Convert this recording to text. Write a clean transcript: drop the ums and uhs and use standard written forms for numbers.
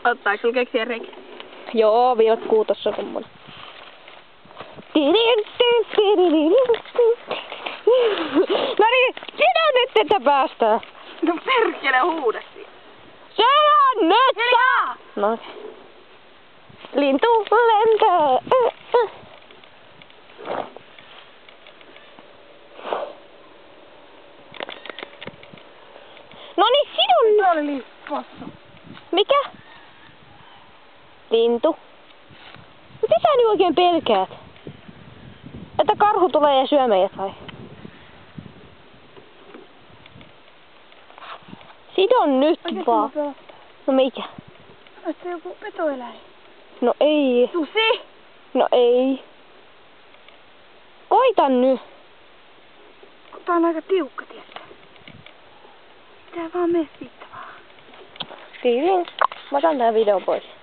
Auttaako sulla keksiä reikä? Joo, vilkkuu tossa tommonen. No niin, sinä nyt että päästään. No perkele huudasti. Sinä nyt! Hiljaa! No lintu lentää. No niin, sinun... Se oli liippossa. Mikä? Lintu. Mitä sä nyt oikein pelkäät? Että karhu tulee ja syö meidät vai? Sidon nyt vaan. No mikä? Oot se joku petoeläin? No ei. Susi! No ei. Koita nyt. Tää on aika tiukka, tiedätkö? Tää vaan mene siitä vaan. Mä otan tän videon pois.